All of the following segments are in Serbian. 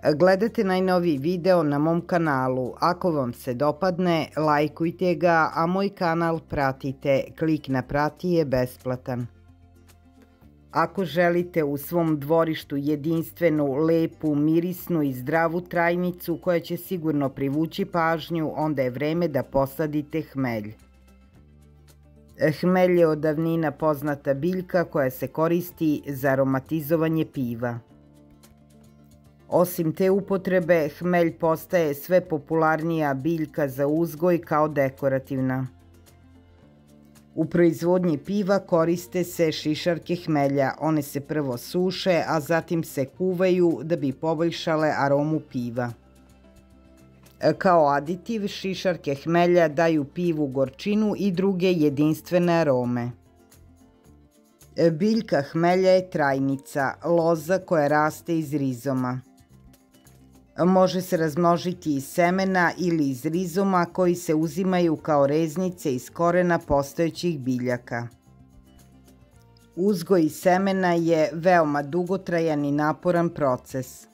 Gledate najnoviji video na mom kanalu. Ako vam se dopadne, lajkujte ga, a moj kanal pratite. Klik na prati je besplatan. Ako želite u svom dvorištu jedinstvenu, lepu, mirisnu i zdravu trajnicu koja će sigurno privući pažnju, onda je vreme da posadite hmelj. Hmelj je od davnina poznata biljka koja se koristi za aromatizovanje piva. Osim te upotrebe, hmelj postaje sve popularnija biljka za uzgoj kao dekorativna. U proizvodnji piva koriste se šišarke hmelja. One se prvo suše, a zatim se kuvaju da bi poboljšale aromu piva. Kao aditiv, šišarke hmelja daju pivu gorčinu i druge jedinstvene arome. Biljka hmelja je trajnica, loza koja raste iz rizoma. Može se razmnožiti iz semena ili iz rizoma koji se uzimaju kao reznice iz korena postojećih biljaka. Uzgoj semena je veoma dugotrajan i naporan proces.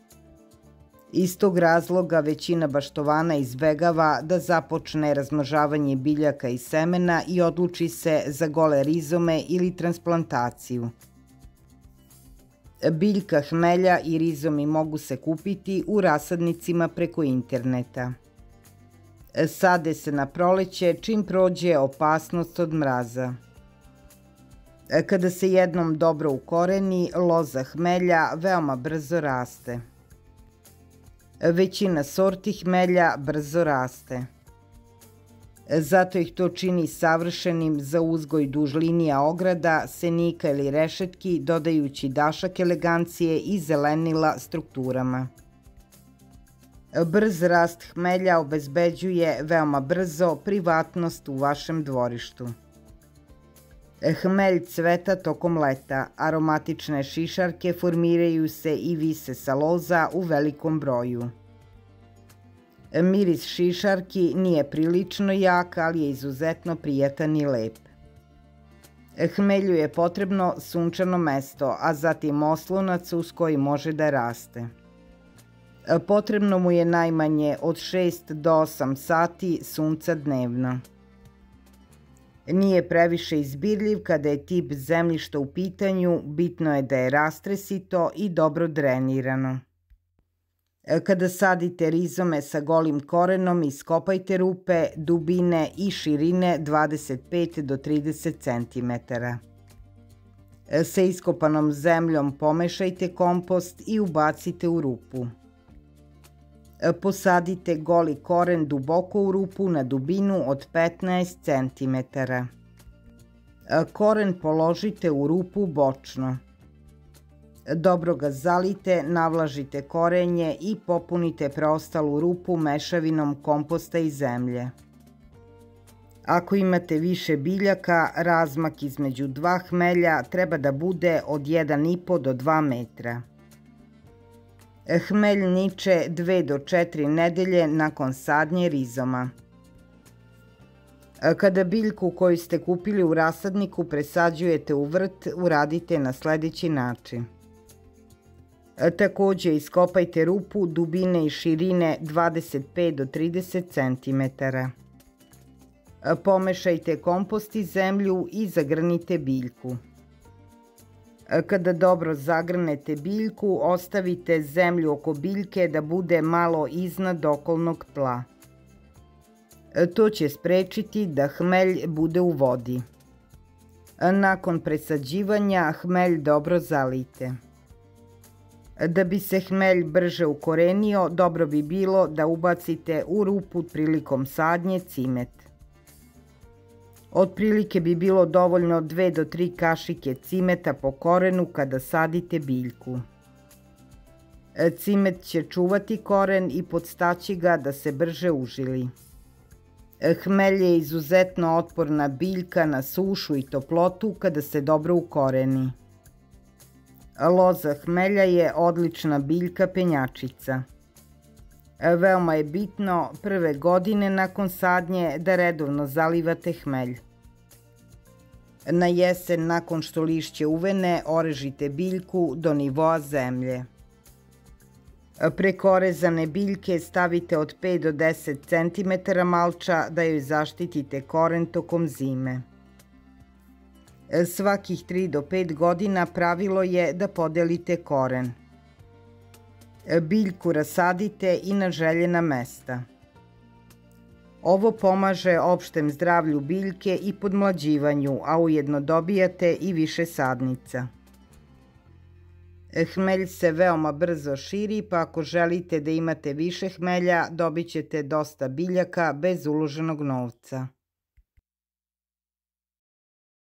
Iz tog razloga većina baštovana izbegava da započne razmnožavanje biljaka i semena i odluči se za gole rizome ili transplantaciju. Biljka hmelja i rizomi mogu se kupiti u rasadnicima preko interneta. Sade se na proleće čim prođe opasnost od mraza. Kada se jednom dobro ukoreni, loza hmelja veoma brzo raste. Većina sorti hmelja brzo raste. Zato ih to čini savršenim za uzgoj duž linija ograda, senika ili rešetki, dodajući dašak elegancije i zelenila strukturama. Brz rast hmelja obezbeđuje veoma brzo privatnost u vašem dvorištu. Hmelj cveta tokom leta. Aromatične šišarke formiraju se i vise sa loza u velikom broju. Miris šišarki nije prilično jak, ali je izuzetno prijatan i lep. Hmelju je potrebno sunčano mesto, a zatim oslonac uz koji može da raste. Potrebno mu je najmanje od 6 do 8 sati sunca dnevno. Nije previše izbirljiv kada je tip zemljišta u pitanju, bitno je da je rastresito i dobro drenirano. Kada sadite rizome sa golim korenom, iskopajte rupe dubine i širine 25 do 30 cm. Sa iskopanom zemljom pomešajte kompost i ubacite u rupu. Posadite goli koren duboko u rupu na dubinu od 15 cm. Koren položite u rupu bočno. Dobro ga zalijte, navlažite korenje i popunite preostalu rupu mešavinom komposta i zemlje. Ako imate više biljaka, razmak između dva hmelja treba da bude od 1,5 do 2 metra. Hmelj niče 2 do 4 nedelje nakon sadnje rizoma. Kada biljku koju ste kupili u rasadniku presađujete u vrt, uradite na sledeći način. Takođe iskopajte rupu dubine i širine 25 do 30 cm. Pomešajte kompost i zemlju i zagrnite biljku. Kada dobro zagrnete biljku, ostavite zemlju oko biljke da bude malo iznad okolnog tla. To će sprečiti da hmelj bude u vodi. Nakon presađivanja hmelj dobro zalijte. Da bi se hmelj brže ukorenio, dobro bi bilo da ubacite u rupu prilikom sadnje cimet. Otprilike bi bilo dovoljno 2 do 3 kašike cimeta po korenu kada sadite biljku. Cimet će čuvati koren i podstaći ga da se brže užili. Hmelj je izuzetno otporna biljka na sušu i toplotu kada se dobro ukoreni. Loza hmelja je odlična biljka penjačica. Veoma je bitno prve godine nakon sadnje da redovno zalivate hmelj. Na jesen, nakon što lišće uvene, orežite biljku do nivoa zemlje. Prekorezane biljke stavite od 5 do 10 cm malča da joj zaštitite koren tokom zime. Svakih 3 do 5 godina pravilo je da podelite koren. Biljku rasadite i na željena mesta. Ovo pomaže opštem zdravlju biljke i podmlađivanju, a ujedno dobijate i više sadnica. Hmelj se veoma brzo širi, pa ako želite da imate više hmelja, dobit ćete dosta biljaka bez uloženog novca.